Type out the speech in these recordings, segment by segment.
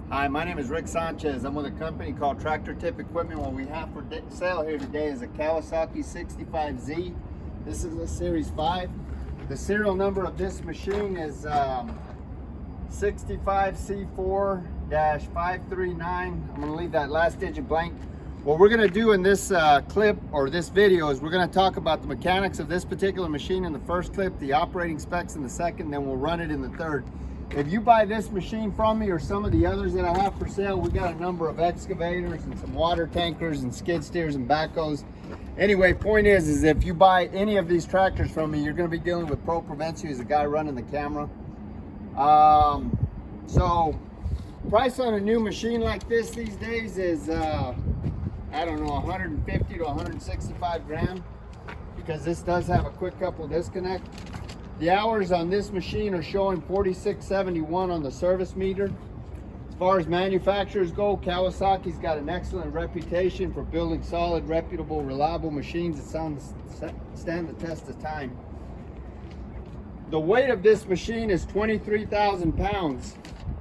Hi, my name is Rick Sanchez. I'm with a company called Tractor Tip Equipment. What we have for sale here today is a Kawasaki 65Z. This is a Series 5. The serial number of this machine is 65C4-539. I'm going to leave that last digit blank. What we're going to do in this clip or this video is we're going to talk about the mechanics of this particular machine in the first clip, the operating specs in the second, then we'll run it in the third. If you buy this machine from me or some of the others that I have for sale, we got a number of excavators and some water tankers and skid steers and backhoes. Anyway, point is if you buy any of these tractors from me, you're going to be dealing with Pro Prevencio, who's the guy running the camera. So price on a new machine like this these days is I don't know, 150 to 165 grand, because this does have a quick couple disconnect. The hours on this machine are showing 4671 on the service meter. As far as manufacturers go, Kawasaki's got an excellent reputation for building solid, reputable, reliable machines that stand the test of time. The weight of this machine is 23,000 pounds,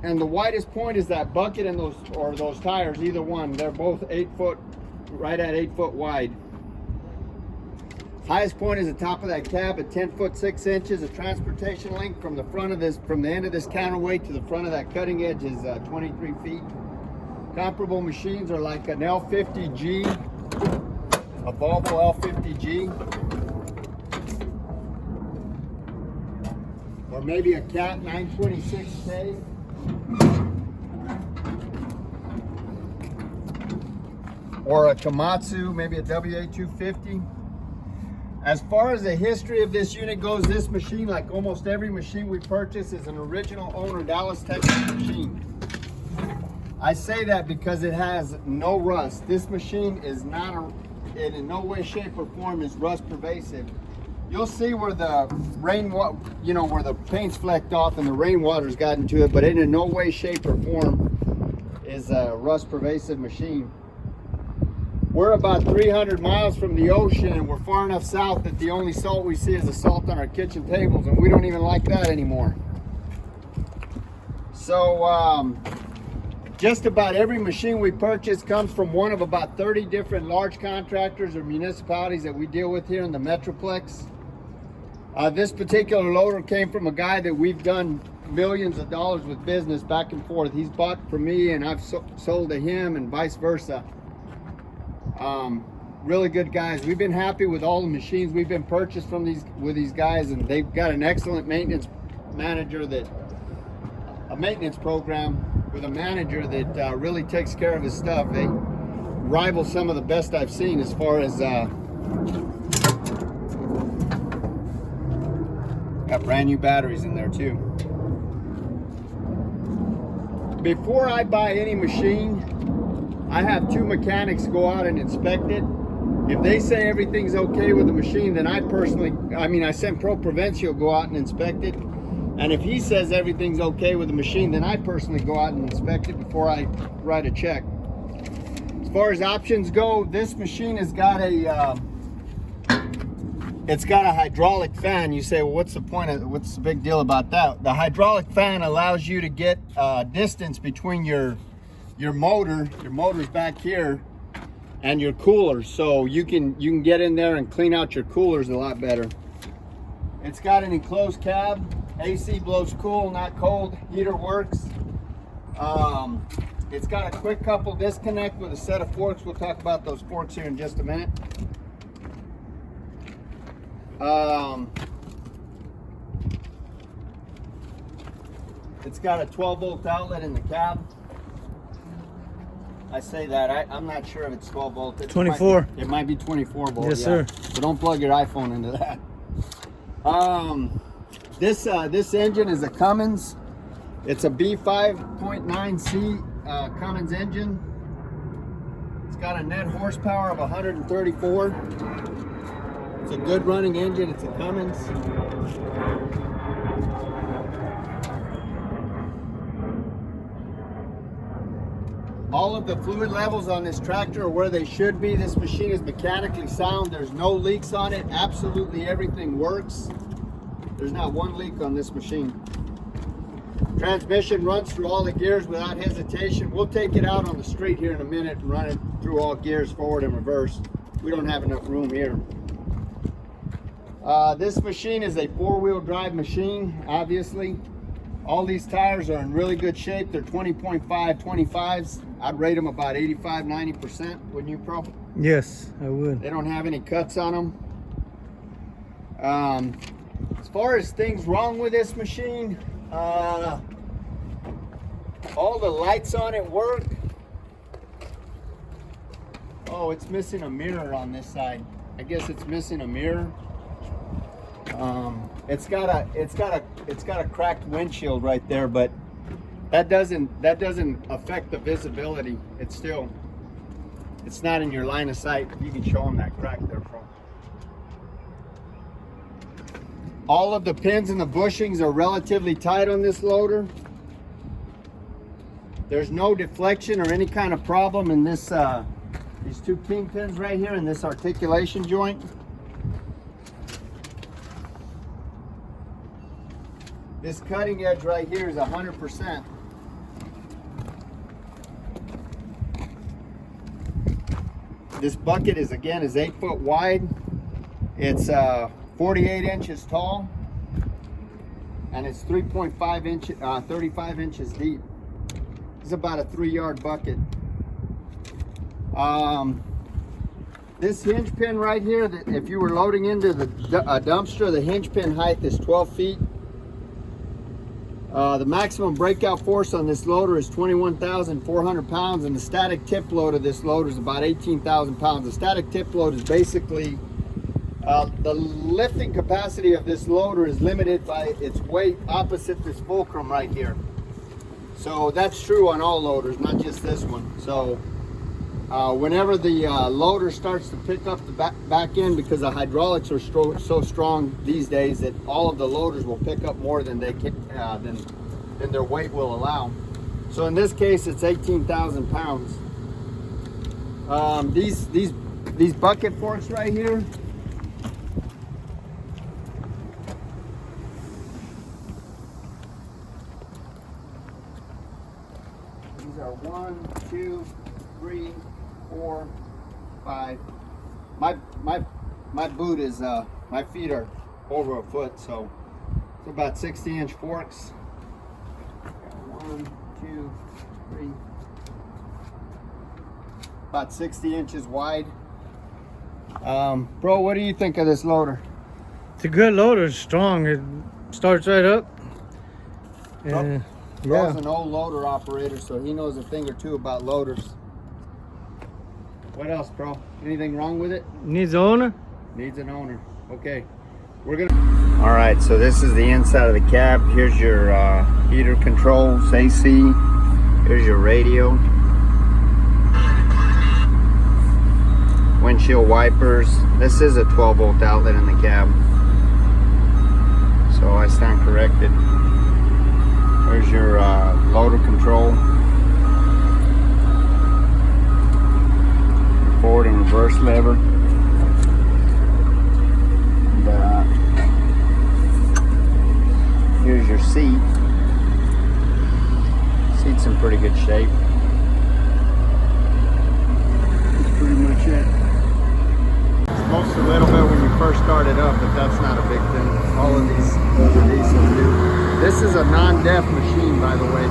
and the widest point is that bucket and those tires, either one. They're both 8 foot, right at 8 foot wide. Highest point is the top of that cab at 10 foot 6 inches. The transportation length from the front of this, from the end of this counterweight to the front of that cutting edge is 23 feet. Comparable machines are like an L50G, a Volvo L50G, or maybe a Cat 926K. Or a Komatsu, maybe a WA250. As far as the history of this unit goes, this machine, like almost every machine we purchase, is an original owner Dallas, Texas machine. I say that because it has no rust. This machine is not in no way, shape, or form is rust pervasive. You'll see where the rainwater, where the paint's flecked off and the rainwater's gotten to it, but it in no way, shape, or form is a rust pervasive machine. We're about 300 miles from the ocean, and we're far enough south that the only salt we see is the salt on our kitchen tables, and we don't even like that anymore. So just about every machine we purchase comes from one of about 30 different large contractors or municipalities that we deal with here in the Metroplex. This particular loader came from a guy that we've done millions of dollars with business back and forth. He's bought from me and I've sold to him, and vice versa. Really good guys. We've been happy with all the machines we've been purchased from these guys, and they've got an excellent maintenance manager, a maintenance program with a manager that really takes care of his stuff. They rival some of the best I've seen as far as got brand new batteries in there too. Before I buy any machine, I have two mechanics go out and inspect it. If they say everything's okay with the machine, then I send Pro Prevencio go out and inspect it. And if he says everything's okay with the machine, then I personally go out and inspect it before I write a check. As far as options go, this machine has got it's got a hydraulic fan. You say, well, what's the big deal about that? The hydraulic fan allows you to get distance between your motor's back here, and your coolers, so you can get in there and clean out your coolers a lot better. It's got an enclosed cab. AC blows cool, not cold. Heater works. It's got a quick couple disconnect with a set of forks. We'll talk about those forks here in just a minute. It's got a 12-volt outlet in the cab. I say that, I'm not sure if it's 12 volt. 24. It might be 24 volt. Yes, yeah. sir. So don't plug your iPhone into that. This engine is a Cummins. It's a B5.9C Cummins engine. It's got a net horsepower of 134. It's a good running engine. It's a Cummins. All of the fluid levels on this tractor are where they should be. This machine is mechanically sound. There's no leaks on it. Absolutely everything works. There's not one leak on this machine. Transmission runs through all the gears without hesitation. We'll take it out on the street here in a minute and run it through all gears, forward and reverse. We don't have enough room here. This machine is a four-wheel drive machine, obviously. All these tires are in really good shape. They're 20.5 25s. I'd rate them about 85-90%, wouldn't you, Pro? Yes, I would. They don't have any cuts on them. As far as things wrong with this machine, all the lights on it work. Oh, it's missing a mirror on this side. I guess it's missing a mirror. It's got a cracked windshield right there, but that doesn't affect the visibility. It's not in your line of sight. You can show them that crack there, Pro. All of the pins and the bushings are relatively tight on this loader. There's no deflection or any kind of problem in this these two kingpins right here in this articulation joint. This cutting edge right here is 100%. This bucket is 8 foot wide. It's 48 inches tall, and it's 3.5 inches, 35 inches deep. It's about a 3-yard bucket. This hinge pin right here, that if you were loading into the dumpster, the hinge pin height is 12 feet. The maximum breakout force on this loader is 21,400 pounds, and the static tip load of this loader is about 18,000 pounds. The static tip load is basically, the lifting capacity of this loader is limited by its weight opposite this fulcrum right here. So that's true on all loaders, not just this one. So whenever the loader starts to pick up the back end, because the hydraulics are so strong these days that all of the loaders will pick up more than they can, than their weight will allow. So in this case, it's 18,000 pounds. These bucket forks right here, these are 1, 2, 3, 4, 5. My boot is my feet are over a foot, so it's about 60-inch forks. 1, 2, 3, about 60 inches wide. Bro, what do you think of this loader? It's a good loader. It's strong. It starts right up. Bro's an old loader operator, so he knows a thing or two about loaders. What else, bro? Anything wrong with it? Needs an owner? Needs an owner. Okay. We're gonna... All right, so this is the inside of the cab. Here's your heater controls, AC. Here's your radio. Windshield wipers. This is a 12-volt outlet in the cab, so I stand corrected. There's your loader control. Forward and reverse lever. And, here's your seat. Seat's in pretty good shape. That's pretty much it. Smokes a little bit when you first start it up, but that's not a big thing. All of these older diesels do. This is a non-def machine, by the way.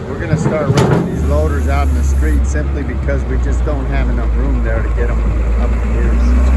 We're gonna start running these loaders out in the street simply because we just don't have enough room there to get them up the gears.